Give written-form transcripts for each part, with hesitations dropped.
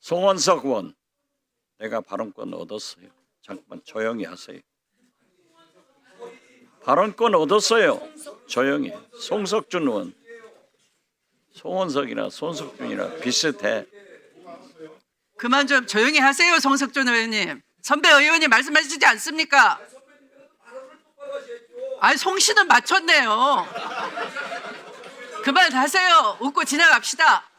송원석 의원, 내가 발언권 얻었어요. 잠깐만 조용히 하세요. 발언권 얻었어요. 조용히. 송석준 의원, 송원석이나 손석준이나 비슷해. 그만 좀 조용히 하세요, 송석준 의원님. 선배 의원님 말씀하시지 않습니까? 아니, 송씨는 맞췄네요. 그만하세요. 웃고 지나갑시다.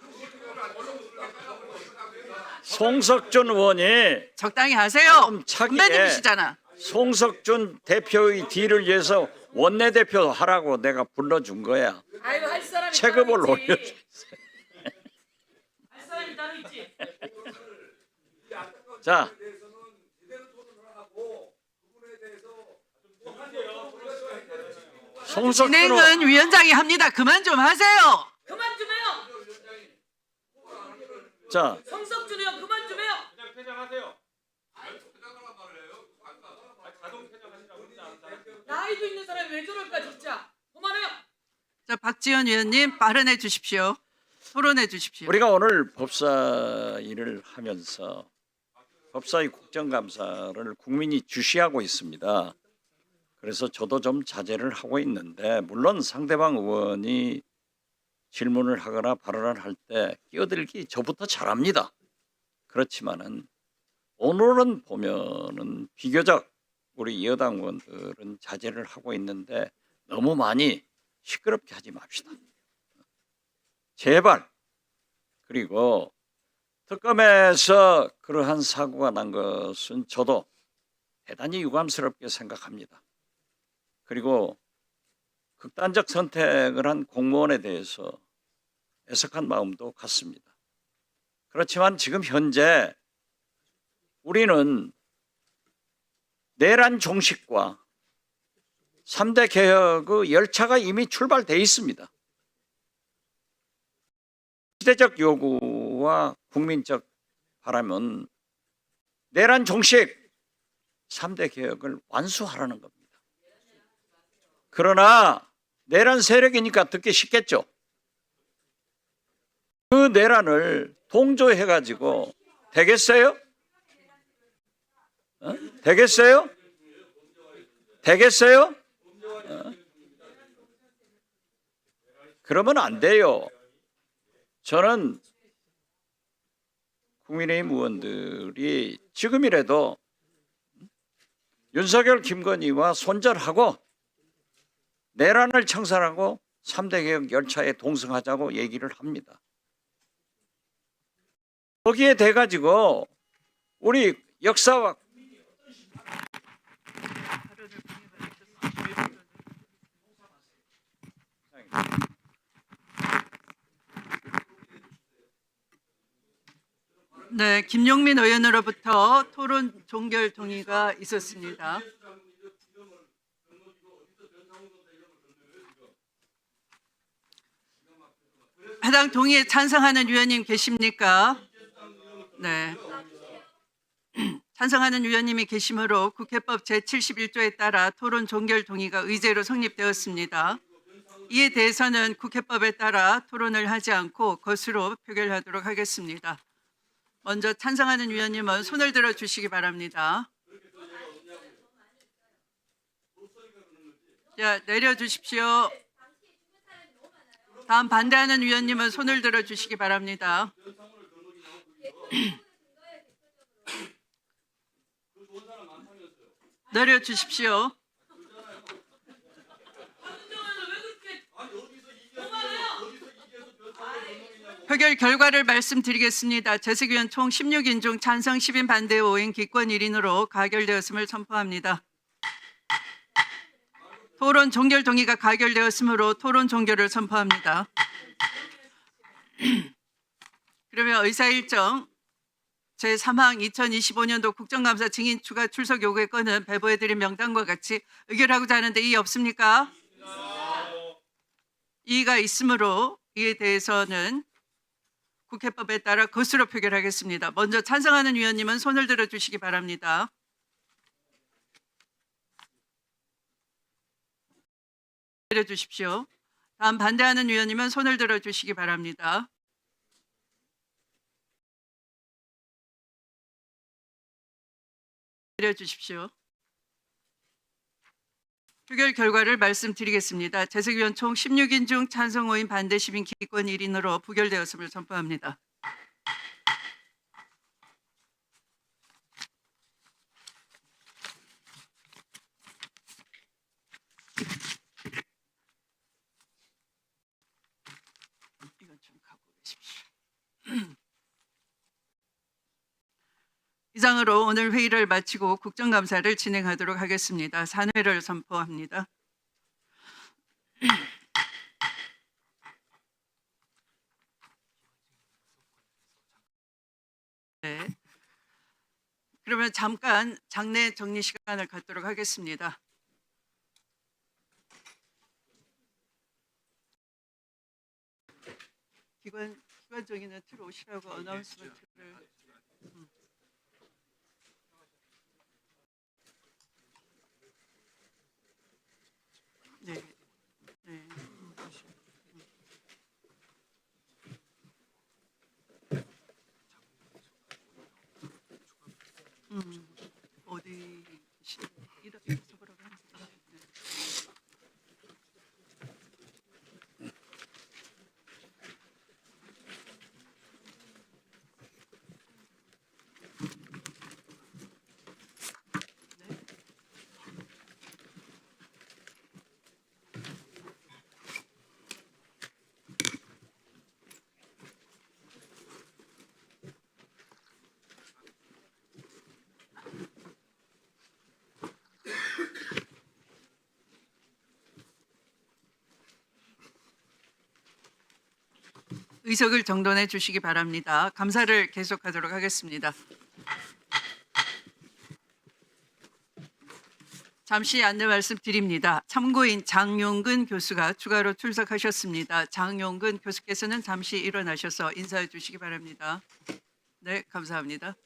송석준 의원이 적당히 하세요. 차기에 선배님이시잖아. 송석준 대표의 뒤를 위해서 원내대표 하라고 내가 불러준 거야. 아이고, 할 사람이 체급을 따로 있지. 올려줬어요. 할 사람이 따로 있지. 자, 송석준 의원, 진행은 위원장이 합니다. 그만 좀 하세요. 그만 좀 해요. 자, 성석준 의원 그만 좀 해요. 그냥 퇴장하세요. 자동 퇴장하시라고 했지 않았나요? 나이도 있는 사람이 왜 저럴까 진짜. 그만해요. 자, 박지원 의원님 발언해 주십시오. 토론해 주십시오. 우리가 오늘 법사 일을 하면서 법사위 국정감사를 국민이 주시하고 있습니다. 그래서 저도 좀 자제를 하고 있는데, 물론 상대방 의원이 질문을 하거나 발언을 할 때 끼어들기 저부터 잘합니다. 그렇지만은 오늘은 보면은 비교적 우리 여당 의원들은 자제를 하고 있는데 너무 많이 시끄럽게 하지 맙시다. 제발. 그리고 특검에서 그러한 사고가 난 것은 저도 대단히 유감스럽게 생각합니다. 그리고 극단적 선택을 한 공무원에 대해서 애석한 마음도 갖습니다. 그렇지만 지금 현재 우리는 내란 종식과 3대 개혁의 열차가 이미 출발돼 있습니다. 시대적 요구와 국민적 바람은 내란 종식, 3대 개혁을 완수하라는 겁니다. 그러나 내란 세력이니까 듣기 쉽겠죠. 그 내란을 동조해가지고 되겠어요? 되겠어요? 되겠어요? 그러면 안 돼요. 저는 국민의힘 의원들이 지금이라도 윤석열, 김건희와 손절하고 내란을 청산하고 3대 개혁 열차에 동승하자고 얘기를 합니다. 거기에 대가지고 우리 역사와 네, 김용민 의원으로부터 토론 종결 동의가 있었습니다. 해당 동의에 찬성하는 위원님 계십니까? 네. 찬성하는 위원님이 계시므로 국회법 제71조에 따라 토론 종결 동의가 의제로 성립되었습니다. 이에 대해서는 국회법에 따라 토론을 하지 않고 것으로 표결하도록 하겠습니다. 먼저 찬성하는 위원님은 손을 들어 주시기 바랍니다. 자, 내려 주십시오. 다음 반대하는 위원님은 손을 들어 주시기 바랍니다. 내려 주십시오. 표결 결과를 말씀드리겠습니다. 재석 의원 총 16인 중 찬성 10인 반대 5인 기권 1인으로 가결되었음을 선포합니다. 토론 종결 동의가 가결되었으므로 토론 종결을 선포합니다. 그러면 의사일정 제3항 2025년도 국정감사 증인 추가 출석 요구의 건은 배부해드린 명단과 같이 의결하고자 하는데 이의 없습니까? 이의가 있으므로 이에 대해서는 국회법에 따라 것으로 표결하겠습니다. 먼저 찬성하는 위원님은 손을 들어 주시기 바랍니다. 내려 주십시오. 다음 반대하는 위원님은 손을 들어 주시기 바랍니다. 내려 주십시오. 표결 결과를 말씀드리겠습니다. 재석위원 총 16인 중 찬성 5인 반대 10인 기권 1인으로 부결되었음을 선포합니다. 이건 좀 갖고 계십시오. 이상으로 오늘 회의를 마치고 국정감사를 진행하도록 하겠습니다. 산회를 선포합니다. 네. 그러면 잠깐 장내 정리 시간을 갖도록 하겠습니다. 기관 정의는 들어오시라고 어나운스먼트를. 네. 네. 어디 이렇게 적으라고 합니다. 네. 의석을 정돈해 주시기 바랍니다. 감사를 계속하도록 하겠습니다. 잠시 안내 말씀드립니다. 참고인 장용근 교수가 추가로 출석하셨습니다. 장용근 교수께서는 잠시 일어나셔서 인사해 주시기 바랍니다. 네, 감사합니다.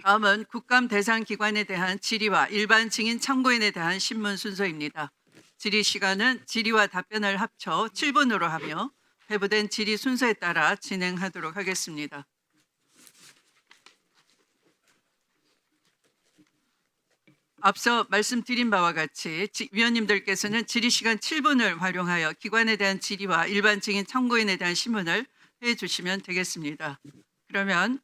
다음은 국감 대상 기관에 대한 질의와 일반 증인 참고인에 대한 신문 순서입니다. 질의 시간은 질의와 답변을 합쳐 7분으로 하며 배부된 질의 순서에 따라 진행하도록 하겠습니다. 앞서 말씀드린 바와 같이 위원님들께서는 질의 시간 7분을 활용하여 기관에 대한 질의와 일반 증인 참고인에 대한 신문을 해주시면 되겠습니다. 그러면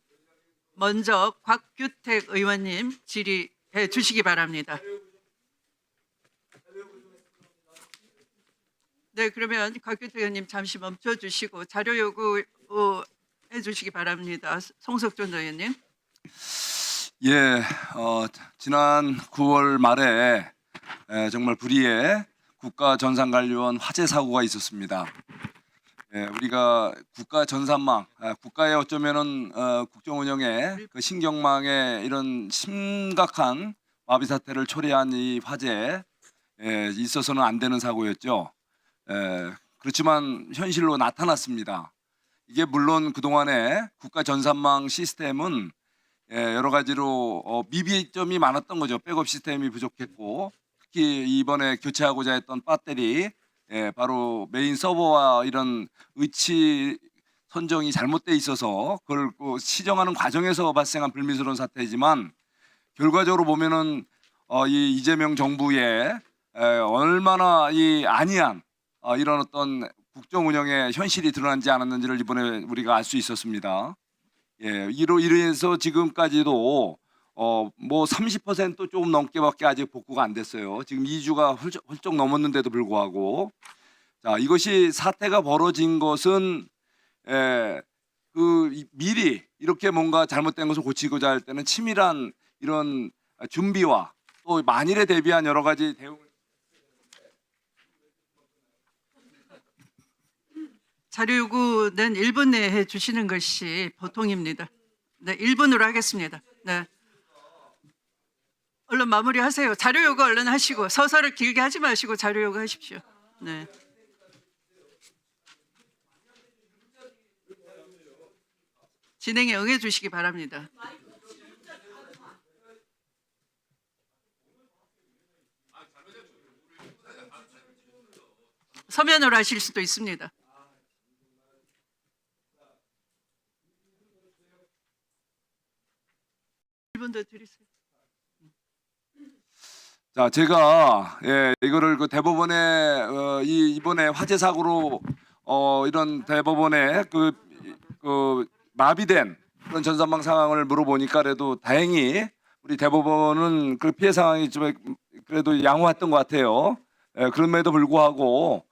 먼저 곽규택 의원님 질의해 주시기 바랍니다. 네, 그러면 곽규택 의원님 잠시 멈춰 주시고 자료 요구해 주시기 바랍니다. 송석준 의원님. 예, 지난 9월 말에 정말 불의의 국가전산관리원 화재 사고가 있었습니다. 우리가 국가 전산망, 국가의 어쩌면은 국정운영의 그 신경망에 이런 심각한 마비 사태를 초래한 이 화재에 있어서는 안 되는 사고였죠. 그렇지만 현실로 나타났습니다. 이게 물론 그동안에 국가 전산망 시스템은 여러 가지로 미비점이 많았던 거죠. 백업 시스템이 부족했고 특히 이번에 교체하고자 했던 배터리 바로 메인 서버와 이런 위치 선정이 잘못돼 있어서 그걸 시정하는 과정에서 발생한 불미스러운 사태이지만 결과적으로 보면은 이 이재명 정부의 얼마나 이 안이한 이런 어떤 국정 운영의 현실이 드러나지 않았는지를 이번에 우리가 알 수 있었습니다. 이로 인해서 지금까지도 뭐 30% 조금 넘게밖에 아직 복구가 안 됐어요. 지금 2주가 훌쩍 넘었는데도 불구하고 자 이것이 사태가 벌어진 것은 그 미리 이렇게 뭔가 잘못된 것을 고치고자 할 때는 치밀한 이런 준비와 또 만일에 대비한 여러 가지 대응을 자료 요구는 1분 내에 해 주시는 것이 보통입니다. 네, 1분으로 하겠습니다. 네. 얼른 마무리하세요. 자료 요구 얼른 하시고 서서를 길게 하지 마시고 자료 요구 하십시오. 네. 진행에 응해 주시기 바랍니다. 서면으로 하실 수도 있습니다. 더 드리세요. 자, 제가 이거를 그 대법원에 이번에 화재 사고로 이런 대법원에 그 마비된 그런 전산망 상황을 물어보니까 그래도 다행히 우리 대법원은 그 피해 상황이 좀 그래도 양호했던 것 같아요. 그럼에도 불구하고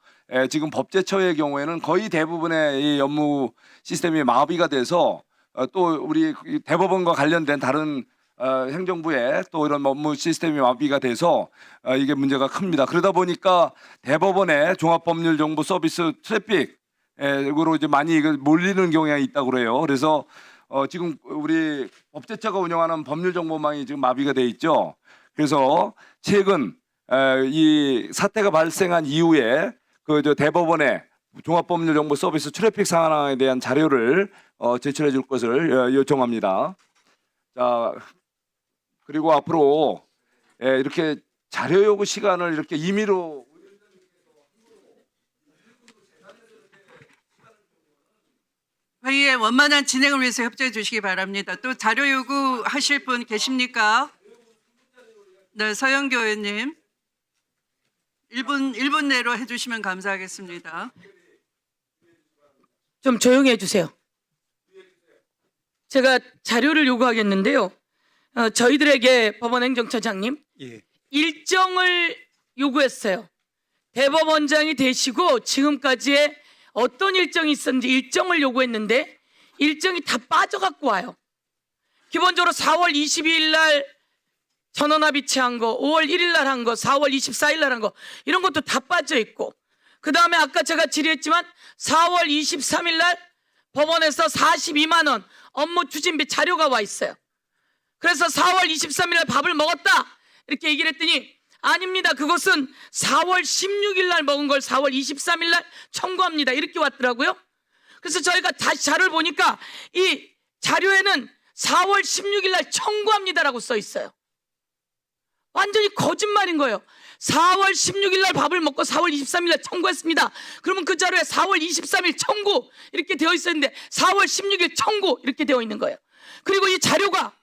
지금 법제처의 경우에는 거의 대부분의 이 업무 시스템이 마비가 돼서 또 우리 대법원과 관련된 다른 행정부의 또 이런 업무 시스템이 마비가 돼서 이게 문제가 큽니다. 그러다 보니까 대법원의 종합법률정보 서비스 트래픽으로 이제 많이 이거 몰리는 경향이 있다고 그래요. 그래서 지금 우리 법제처가 운영하는 법률정보망이 지금 마비가 돼 있죠. 그래서 최근 이 사태가 발생한 이후에 그 대법원의 종합법률정보 서비스 트래픽 상황에 대한 자료를 제출해 줄 것을 요청합니다. 자, 그리고 앞으로 이렇게 자료 요구 시간을 이렇게 임의로 회의의 원만한 진행을 위해서 협조해 주시기 바랍니다. 또 자료 요구하실 분 계십니까? 네, 서영교 의원님. 1분 내로 해주시면 감사하겠습니다. 좀 조용히 해주세요. 제가 자료를 요구하겠는데요. 저희들에게 법원행정처장님 일정을 요구했어요. 대법원장이 되시고 지금까지의 어떤 일정이 있었는지 일정을 요구했는데 일정이 다 빠져갖고 와요. 기본적으로 4월 22일 날 전원합 이체한 거, 5월 1일 날 한 거, 4월 24일 날 한 거 이런 것도 다 빠져 있고 그 다음에 아까 제가 질의했지만 4월 23일 날 법원에서 42만 원 업무 추진비 자료가 와 있어요. 그래서 4월 23일 날 밥을 먹었다 이렇게 얘기를 했더니 아닙니다. 그것은 4월 16일 날 먹은 걸 4월 23일 날 청구합니다. 이렇게 왔더라고요. 그래서 저희가 다시 자료를 보니까 이 자료에는 4월 16일 날 청구합니다라고 써 있어요. 완전히 거짓말인 거예요. 4월 16일 날 밥을 먹고 4월 23일 날 청구했습니다. 그러면 그 자료에 4월 23일 청구 이렇게 되어 있었는데 4월 16일 청구 이렇게 되어 있는 거예요. 그리고 이 자료가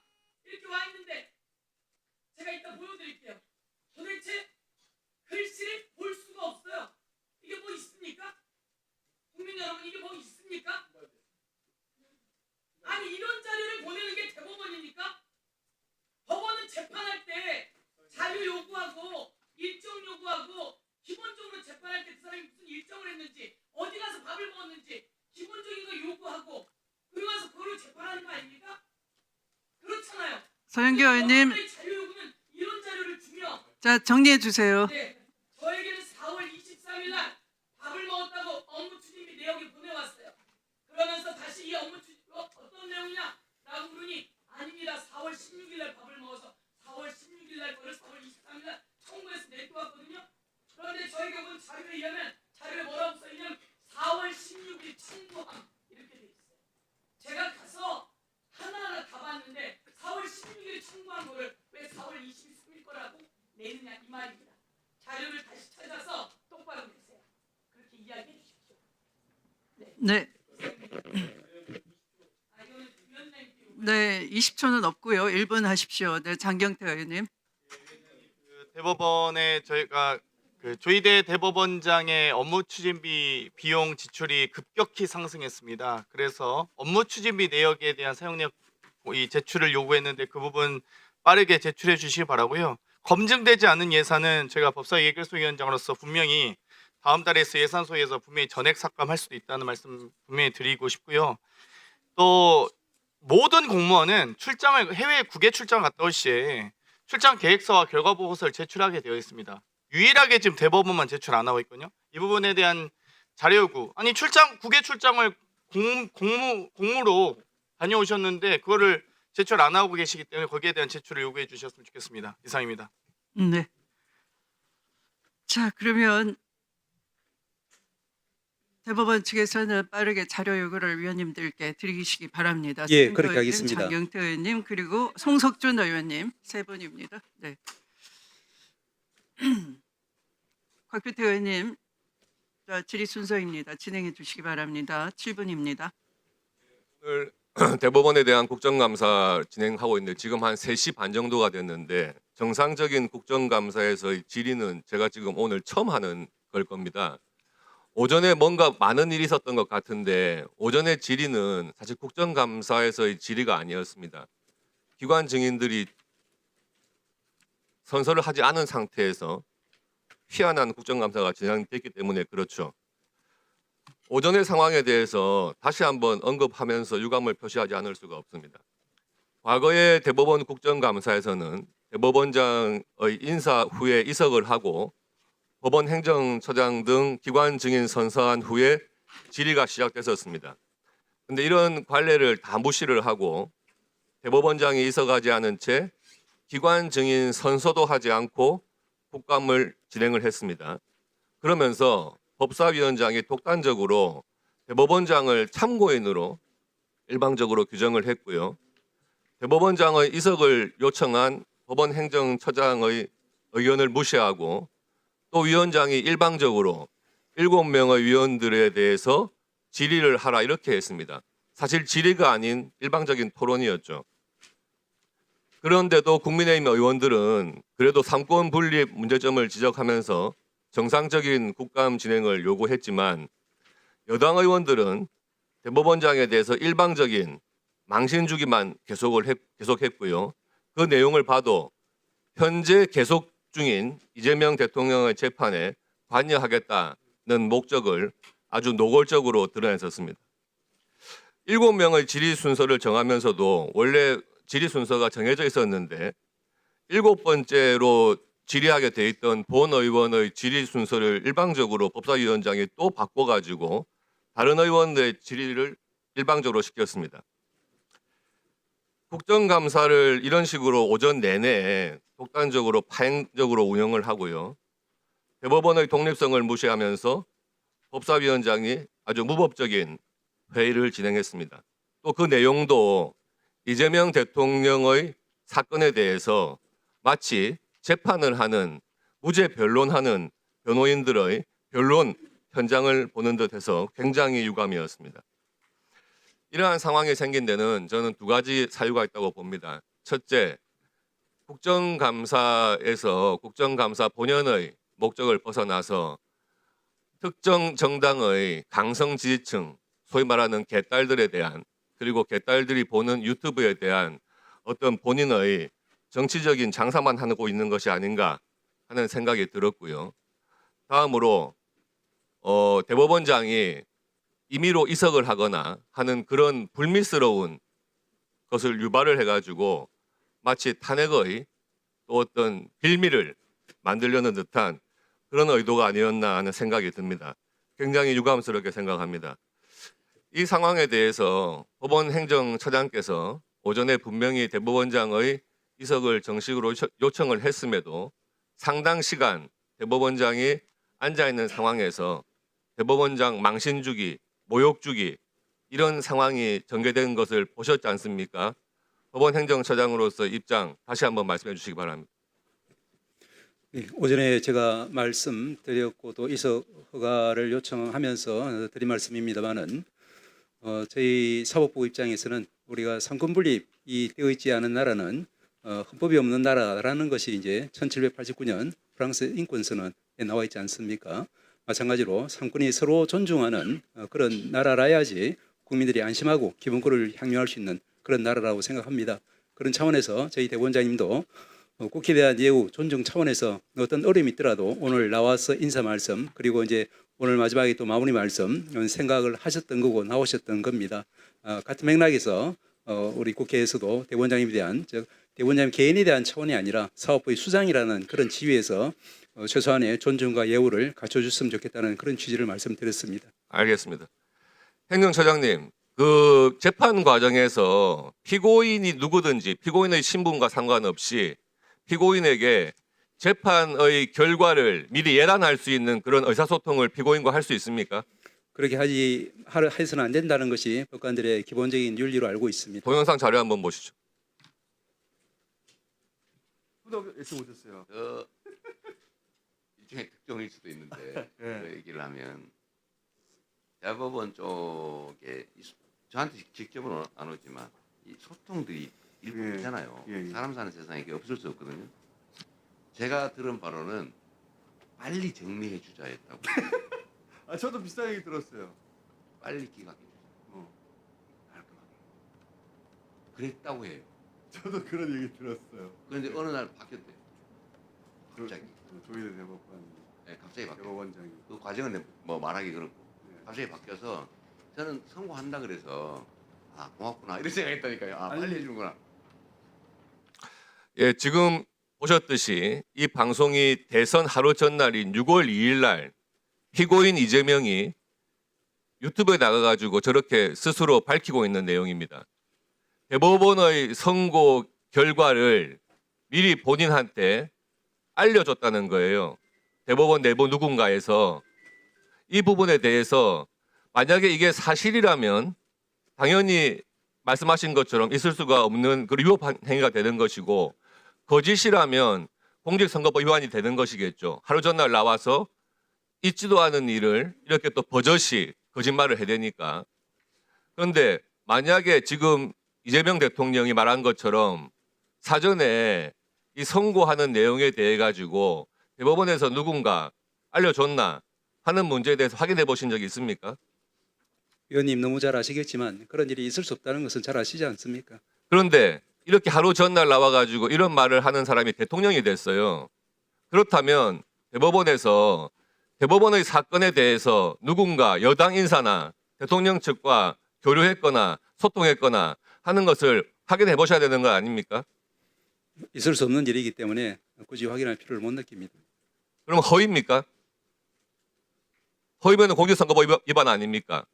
이렇게 와 있는데 제가 이따 보여드릴게요. 도대체 글씨를 볼 수가 없어요. 이게 뭐 있습니까? 국민 여러분 이게 뭐 있습니까? 아니 이런 자료를 보내는 게 대법원입니까? 법원은 재판할 때 자료 요구하고 일정 요구하고 기본적으로 재판할 때 그 사람이 무슨 일정을 했는지 어디 가서 밥을 먹었는지 기본적인 거 요구하고 그러고 나서 그걸로 재판하는 거 아닙니까? 그렇잖아요. 서영교 의원님, 법원의 자료 요구는 이런 자료를 주면 자 정리해 주세요. 네, 저에게는 4월 23일 날 밥을 먹었다고 업무 추진비 내역이 보내왔어요. 그러면서 다시 이 업무 추진 어떤 내용이냐? 라고 물으니 아닙니다. 4월 16일 날 밥을 먹어서 4월 16일 날 그걸 4월 23일 날 청구해서 내고 왔거든요. 그런데 저희가 본 자료에 의하면 자료에 뭐라고 써있냐면 4월 16일 청구함 이렇게 돼 있어요. 제가 가서 하나하나 다 봤는데 4월 16일 청구한 거를 왜 4월 23일 거라고 내느냐 이 말입니다. 자료를 다시 찾아서 똑바로 내세요. 그렇게 이야기해 주십시오. 네. 아 이거는 위원장님께 네, 20초는 없고요. 1분 하십시오. 네, 장경태 의원님. 그 대법원에 저희가 그 조희대 대법원장의 업무 추진비 비용 지출이 급격히 상승했습니다. 그래서 업무 추진비 내역에 대한 사용 내역 이 제출을 요구했는데 그 부분 빠르게 제출해 주시기 바라고요. 검증되지 않은 예산은 제가 법사위 예결소위원장으로서 분명히 다음 달에 예산소에서 분명히 전액 삭감할 수도 있다는 말씀 분명히 드리고 싶고요. 또 모든 공무원은 출장을 해외 국외 출장 갔다 올 시에 출장 계획서와 결과 보고서를 제출하게 되어 있습니다. 유일하게 지금 대법원만 제출 안 하고 있거든요. 이 부분에 대한 자료 요구. 아니 출장 국외 출장을 공무로 다녀오셨는데 그거를 제출 안 하고 계시기 때문에 거기에 대한 제출을 요구해 주셨으면 좋겠습니다. 이상입니다. 네. 자, 그러면 대법원 측에서는 빠르게 자료 요구를 위원님들께 드리시기 바랍니다. 예, 서영교 그렇게 의원님, 하겠습니다. 장경태 의원님 그리고 송석준 의원님 세 분입니다. 네. 곽표태 의원님, 자, 질의 순서입니다. 진행해 주시기 바랍니다. 7분입니다. 오늘 대법원에 대한 국정감사 진행하고 있는데 지금 한 3시 반 정도가 됐는데 정상적인 국정감사에서의 질의는 제가 지금 오늘 처음 하는 걸 겁니다. 오전에 뭔가 많은 일이 있었던 것 같은데 오전에 질의는 사실 국정감사에서의 질의가 아니었습니다. 기관 증인들이 선서를 하지 않은 상태에서 희한한 국정감사가 진행됐기 때문에 그렇죠. 오전의 상황에 대해서 다시 한번 언급하면서 유감을 표시하지 않을 수가 없습니다. 과거의 대법원 국정감사에서는 대법원장의 인사 후에 이석을 하고 법원 행정처장 등 기관 증인 선서한 후에 질의가 시작됐었습니다. 그런데 이런 관례를 다 무시를 하고 대법원장이 이석하지 않은 채 기관 증인 선서도 하지 않고 국감을 진행을 했습니다. 그러면서 법사위원장이 독단적으로 대법원장을 참고인으로 일방적으로 규정을 했고요. 대법원장의 이석을 요청한 법원 행정처장의 의견을 무시하고 또 위원장이 일방적으로 7명의 위원들에 대해서 질의를 하라 이렇게 했습니다. 사실 질의가 아닌 일방적인 토론이었죠. 그런데도 국민의힘 의원들은 그래도 삼권 분립 문제점을 지적하면서 정상적인 국감 진행을 요구했지만 여당 의원들은 대법원장에 대해서 일방적인 망신 주기만 계속했고요. 그 내용을 봐도 현재 계속 중인 이재명 대통령의 재판에 관여하겠다는 목적을 아주 노골적으로 드러냈었습니다. 7명의 질의 순서를 정하면서도 원래 질의 순서가 정해져 있었는데 7번째로 질의하게 돼 있던 본 의원의 질의 순서를 일방적으로 법사위원장이 또 바꿔가지고 다른 의원의 질의를 일방적으로 시켰습니다. 국정감사를 이런 식으로 오전 내내 독단적으로 파행적으로 운영을 하고요. 대법원의 독립성을 무시하면서 법사위원장이 아주 무법적인 회의를 진행했습니다. 또 그 내용도 이재명 대통령의 사건에 대해서 마치 재판을 하는 무죄 변론하는 변호인들의 변론 현장을 보는 듯해서 굉장히 유감이었습니다. 이러한 상황이 생긴 데는 저는 2가지 사유가 있다고 봅니다. 첫째, 국정감사에서 국정감사 본연의 목적을 벗어나서 특정 정당의 강성 지지층, 소위 말하는 개딸들에 대한 그리고 개딸들이 보는 유튜브에 대한 어떤 본인의 정치적인 장사만 하고 있는 것이 아닌가 하는 생각이 들었고요. 다음으로 대법원장이 임의로 이석을 하거나 하는 그런 불미스러운 것을 유발을 해가지고 마치 탄핵의 또 어떤 빌미를 만들려는 듯한 그런 의도가 아니었나 하는 생각이 듭니다. 굉장히 유감스럽게 생각합니다. 이 상황에 대해서 법원 행정처장께서 오전에 분명히 대법원장의 이석을 정식으로 요청을 했음에도 상당 시간 대법원장이 앉아있는 상황에서 대법원장 망신주기, 모욕주기 이런 상황이 전개된 것을 보셨지 않습니까? 법원 행정처장으로서 입장 다시 한번 말씀해 주시기 바랍니다. 네, 오전에 제가 말씀드렸고 또 이석 허가를 요청하면서 드린 말씀입니다만은 저희 사법부 입장에서는 우리가 삼권 분립이 되어 있지 않은 나라는 헌법이 없는 나라라는 것이 이제 1789년 프랑스 인권선언에 나와 있지 않습니까? 마찬가지로 삼권이 서로 존중하는 그런 나라라야지 국민들이 안심하고 기본권을 향유할 수 있는 그런 나라라고 생각합니다. 그런 차원에서 저희 대법원장님도 국회에 대한 예우 존중 차원에서 어떤 어려움이 있더라도 오늘 나와서 인사 말씀 그리고 이제 오늘 마지막에 또 마무리 말씀 생각을 하셨던 거고 나오셨던 겁니다. 같은 맥락에서 우리 국회에서도 대법원장님에 대한 즉 대법원장님 개인에 대한 차원이 아니라 사법부의 수장이라는 그런 지위에서 최소한의 존중과 예우를 갖춰줬으면 좋겠다는 그런 취지를 말씀드렸습니다. 알겠습니다. 행정처장님, 그 재판 과정에서 피고인이 누구든지 피고인의 신분과 상관없이 피고인에게 재판의 결과를 미리 예단할 수 있는 그런 의사소통을 피고인과 할 수 있습니까? 그렇게 해서는 안 된다는 것이 법관들의 기본적인 윤리로 알고 있습니다. 동영상 자료 한번 보시죠. 일종의 특종일 수도 있는데 그 얘기를 하면 대법원 쪽에 저한테 직접은 안 오지만 이 소통들이 일부 예. 있잖아요. 예, 예. 사람 사는 세상에 이게 없을 수 없거든요. 제가 들은 바로는 빨리 정리해 주자였다고. 아 저도 비슷한 얘기 들었어요. 빨리 기각해 주자. 어. 깔끔하게. 그랬다고 해요. 저도 그런 얘기 들었어요. 그런데 어느 날 바뀌었대요. 갑자기. 조희대 대법관 네, 갑자기 바뀌었어요. 대법원장이. 그 과정은 뭐 말하기 그렇고 예. 갑자기 바뀌어서 저는 선고한다 그래서 아 고맙구나 이런 생각했다니까요. 아 아니, 빨리 해주는구나. 예, 지금 보셨듯이 이 방송이 대선 하루 전날인 6월 2일 날 피고인 이재명이 유튜브에 나가가지고 저렇게 스스로 밝히고 있는 내용입니다. 대법원의 선고 결과를 미리 본인한테 알려줬다는 거예요. 대법원 내부 누군가에서 이 부분에 대해서 만약에 이게 사실이라면 당연히 말씀하신 것처럼 있을 수가 없는 그 위법 행위가 되는 것이고 거짓이라면 공직선거법 위반이 되는 것이겠죠. 하루 전날 나와서 있지도 않은 일을 이렇게 또 버젓이 거짓말을 해대니까. 그런데 만약에 지금 이재명 대통령이 말한 것처럼 사전에 이 선고하는 내용에 대해 가지고 대법원에서 누군가 알려줬나 하는 문제에 대해서 확인해 보신 적이 있습니까? 의원님 너무 잘 아시겠지만 그런 일이 있을 수 없다는 것은 잘 아시지 않습니까? 그런데 이렇게 하루 전날 나와가지고 이런 말을 하는 사람이 대통령이 됐어요. 그렇다면 대법원에서 대법원의 사건에 대해서 누군가 여당 인사나 대통령 측과 교류했거나 소통했거나 하는 것을 확인해 보셔야 되는 거 아닙니까? 있을 수 없는 일이기 때문에 굳이 확인할 필요를 못 느낍니다. 그럼 허위입니까? 허위면 공직선거법 위반 아닙니까?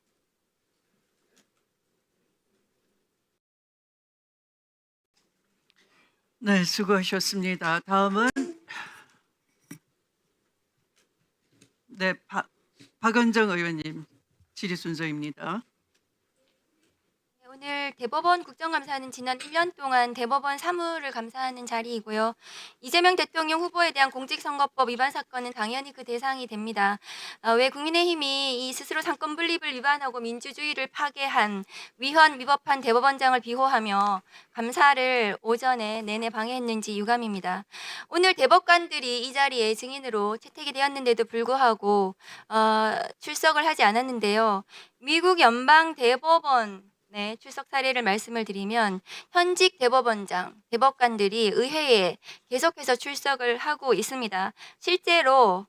네, 수고하셨습니다. 다음은 네, 박은정 의원님 질의 순서입니다. 오늘 대법원 국정감사는 지난 1년 동안 대법원 사무를 감사하는 자리이고요. 이재명 대통령 후보에 대한 공직선거법 위반 사건은 당연히 그 대상이 됩니다. 왜 국민의힘이 이 스스로 상권 분립을 위반하고 민주주의를 파괴한 위헌 위법한 대법원장을 비호하며 감사를 오전에 내내 방해했는지 유감입니다. 오늘 대법관들이 이 자리에 증인으로 채택이 되었는데도 불구하고 출석을 하지 않았는데요. 미국 연방 대법원 출석 사례를 말씀을 드리면 현직 대법원장, 대법관들이 의회에 계속해서 출석을 하고 있습니다. 실제로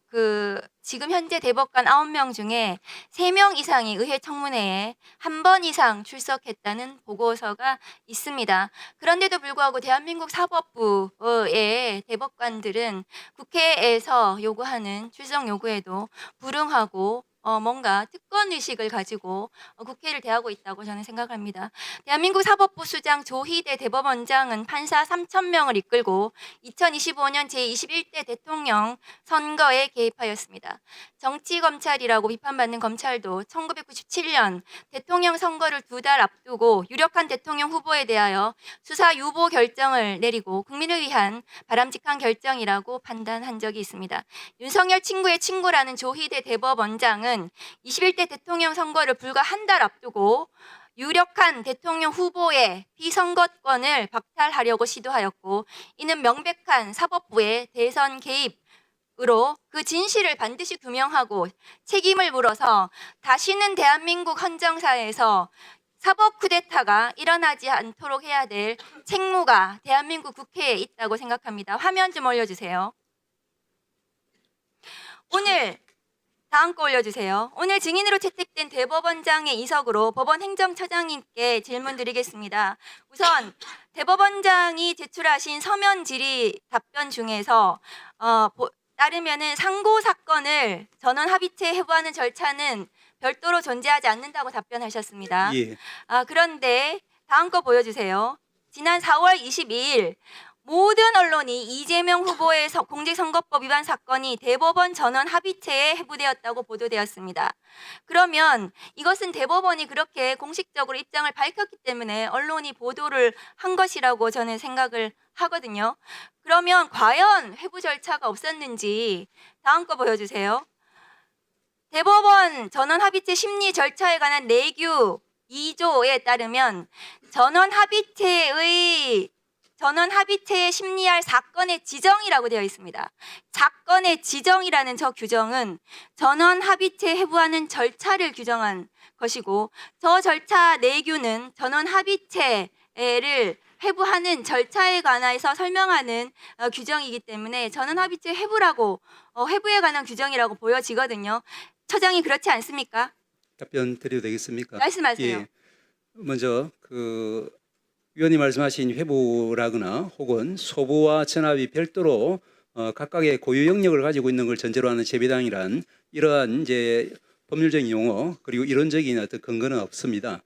지금 현재 대법관 9명 중에 3명 이상이 의회 청문회에 한 번 이상 출석했다는 보고서가 있습니다. 그런데도 불구하고 대한민국 사법부의 대법관들은 국회에서 요구하는 출석 요구에도 불응하고 뭔가 특권 의식을 가지고 국회를 대하고 있다고 저는 생각합니다. 대한민국 사법부 수장 조희대 대법원장은 판사 3,000명을 이끌고 2025년 제21대 대통령 선거에 개입하였습니다. 정치검찰이라고 비판받는 검찰도 1997년 대통령 선거를 2달 앞두고 유력한 대통령 후보에 대하여 수사 유보 결정을 내리고 국민을 위한 바람직한 결정이라고 판단한 적이 있습니다. 윤석열 친구의 친구라는 조희대 대법원장은 21대 대통령 선거를 불과 한 달 앞두고 유력한 대통령 후보의 피선거권을 박탈하려고 시도하였고 이는 명백한 사법부의 대선 개입으로 그 진실을 반드시 규명하고 책임을 물어서 다시는 대한민국 헌정사에서 사법 쿠데타가 일어나지 않도록 해야 될 책무가 대한민국 국회에 있다고 생각합니다. 화면 좀 올려주세요. 오늘 다음 거 올려주세요. 오늘 증인으로 채택된 대법원장의 이석으로 법원 행정처장님께 질문 드리겠습니다. 우선 대법원장이 제출하신 서면 질의 답변 중에서 따르면은 상고 사건을 전원 합의체 회부하는 절차는 별도로 존재하지 않는다고 답변하셨습니다. 예. 그런데 다음 거 보여주세요. 지난 4월 22일 모든 언론이 이재명 후보의 공직선거법 위반 사건이 대법원 전원 합의체에 회부되었다고 보도되었습니다. 그러면 이것은 대법원이 그렇게 공식적으로 입장을 밝혔기 때문에 언론이 보도를 한 것이라고 저는 생각을 하거든요. 그러면 과연 회부 절차가 없었는지 다음 거 보여주세요. 대법원 전원 합의체 심리 절차에 관한 내규 2조에 따르면 전원 합의체에 심리할 사건의 지정이라고 되어 있습니다. 사건의 지정이라는 저 규정은 전원 합의체 회부하는 절차를 규정한 것이고, 저 절차 내규는 전원 합의체를 회부하는 절차에 관해서 설명하는 규정이기 때문에 전원 합의체 회부라고 회부에 관한 규정이라고 보여지거든요. 처장이 그렇지 않습니까? 답변 드려도 되겠습니까? 말씀하세요. 예. 먼저 위원님 말씀하신 회부라거나 혹은 소부와 전합이 별도로 각각의 고유 영역을 가지고 있는 걸 전제로 하는 재배당이란 이러한 이제 법률적인 용어 그리고 이론적인 어떤 근거는 없습니다.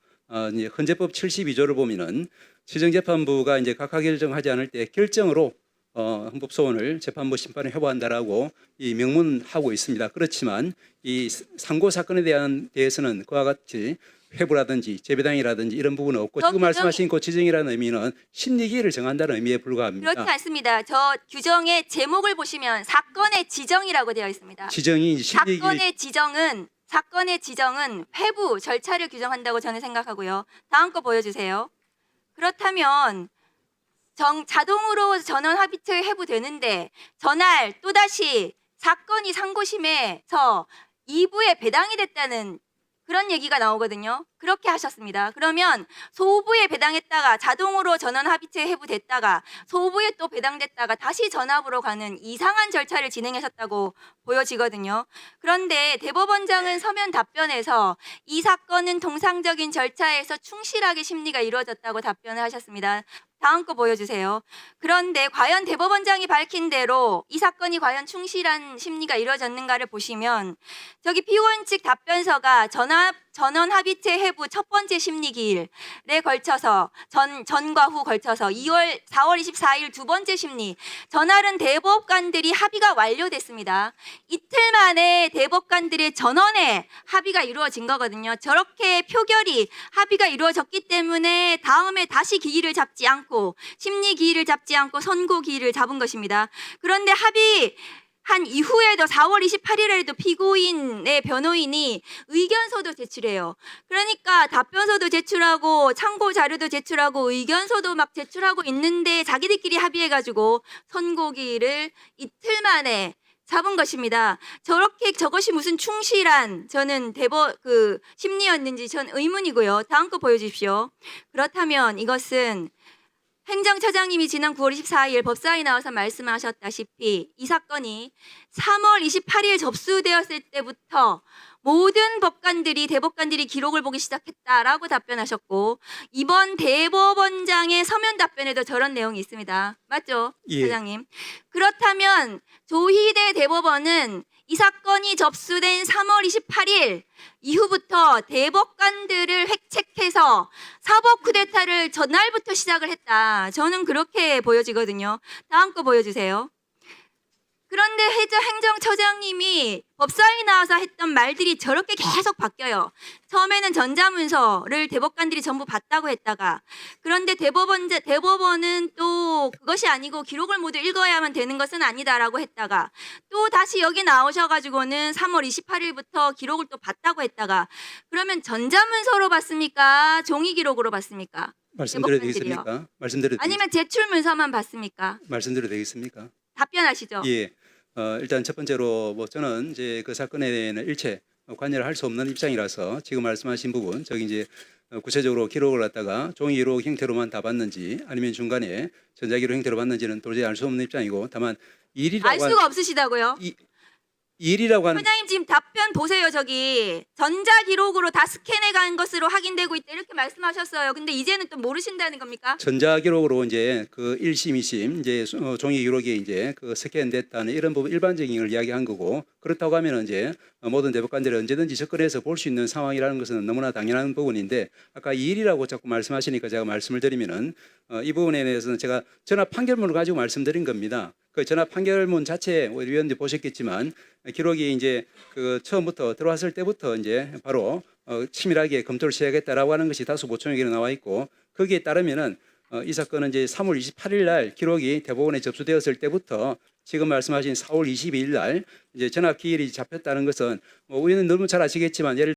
이제 헌재법 72조를 보면은 지정재판부가 이제 각하 결정하지 않을 때 결정으로 헌법소원을 재판부 심판에 회부한다라고 이 명문하고 있습니다. 그렇지만 이 상고 사건에 대해서는 그와 같이 회부라든지 재배당이라든지 이런 부분은 없고, 지금 말씀하신 그 지정이라는 의미는 심리기일을 정한다는 의미에 불과합니다. 그렇지 않습니다. 저 규정의 제목을 보시면 사건의 지정이라고 되어 있습니다. 지정이 심리기일 사건의 지정은 회부 절차를 규정한다고 저는 생각하고요. 다음 거 보여주세요. 그렇다면 자동으로 전원 합의체에 회부되는데 전날 또다시 사건이 상고심에서 2부에 배당이 됐다는 그런 얘기가 나오거든요. 그렇게 하셨습니다. 그러면 소부에 배당했다가 자동으로 전원 합의체에 회부됐다가 소부에 또 배당됐다가 다시 전합으로 가는 이상한 절차를 진행하셨다고 보여지거든요. 그런데 대법원장은 서면 답변에서 이 사건은 통상적인 절차에서 충실하게 심리가 이루어졌다고 답변을 하셨습니다. 다음 거 보여주세요. 그런데 과연 대법원장이 밝힌 대로 이 사건이 과연 충실한 심리가 이루어졌는가를 보시면 저기 피고인 측 답변서가 전원 합의체 회부 첫 번째 심리기일에 걸쳐서 전과 후 걸쳐서 4월 24일 두 번째 심리, 전날은 대법관들이 합의가 완료됐습니다. 이틀 만에 대법관들의 전원에 합의가 이루어진 거거든요. 저렇게 표결이 합의가 이루어졌기 때문에 다음에 다시 기일을 잡지 않고 심리 기일을 잡지 않고 선고 기일을 잡은 것입니다. 그런데 합의한 이후에도 4월 28일에도 피고인의 변호인이 의견서도 제출해요. 그러니까 답변서도 제출하고 참고 자료도 제출하고 의견서도 막 제출하고 있는데 자기들끼리 합의해가지고 선고기일을 이틀 만에 잡은 것입니다. 저것이 무슨 충실한 저는 심리였는지 전 의문이고요. 다음 거 보여주십시오. 그렇다면 이것은 행정처장님이 지난 9월 24일 법사위 나와서 말씀하셨다시피 이 사건이 3월 28일 접수되었을 때부터 모든 대법관들이 기록을 보기 시작했다라고 답변하셨고, 이번 대법원장의 서면 답변에도 저런 내용이 있습니다. 맞죠, 예. 처장님? 그렇다면 조희대 대법원은 이 사건이 접수된 3월 28일 이후부터 대법관들을 획책해서 사법 쿠데타를 전날부터 시작을 했다. 저는 그렇게 보여지거든요. 다음 거 보여주세요. 그런데 행정처장님이 법사위 나와서 했던 말들이 저렇게 계속 바뀌어요. 처음에는 전자문서를 대법관들이 전부 봤다고 했다가, 그런데 대법원은 또 그것이 아니고 기록을 모두 읽어야만 되는 것은 아니다라고 했다가, 또 다시 여기 나오셔가지고는 3월 28일부터 기록을 또 봤다고 했다가, 그러면 전자문서로 봤습니까? 종이 기록으로 봤습니까? 말씀드려도 대법관들이요. 되겠습니까? 말씀드려도 아니면 제출 문서만 봤습니까? 말씀드려도 되겠습니까? 답변하시죠. 예. 일단 첫 번째로 저는 이제 그 사건에 대해서는 일체 관여를 할 수 없는 입장이라서 지금 말씀하신 부분 저기 이제 구체적으로 기록을 갖다가 종이 기록 형태로만 다 봤는지 아니면 중간에 전자기록 형태로 봤는지는 도저히 알 수 없는 입장이고, 다만 알 수가 없으시다고요? 일이라고 하는 소장님 지금 답변 보세요. 저기 전자기록으로 다 스캔해 간 것으로 확인되고 있다 이렇게 말씀하셨어요. 근데 이제는 또 모르신다는 겁니까? 전자기록으로 이제 그 1심, 2심 이제 종이 기록이 이제 그 스캔됐다는 이런 부분 일반적인 걸 이야기한 거고, 그렇다고 하면 이제 모든 대법관들이 언제든지 접근해서 볼 수 있는 상황이라는 것은 너무나 당연한 부분인데, 아까 이 일이라고 자꾸 말씀하시니까 제가 말씀을 드리면은 이 부분에 대해서는 제가 전합 판결문을 가지고 말씀드린 겁니다. 그 전합 판결문 자체 우리 위원님 보셨겠지만 기록이 이제 그 처음부터 들어왔을 때부터 이제 바로 치밀하게 검토를 시작했다라고 하는 것이 다수 보충 얘기로 나와 있고, 거기에 따르면은 이 사건은 이제 3월 28일 날 기록이 대법원에 접수되었을 때부터 지금 말씀하신 4월 22일 날 이제 전합 기일이 잡혔다는 것은 의원님 너무 잘 아시겠지만 예를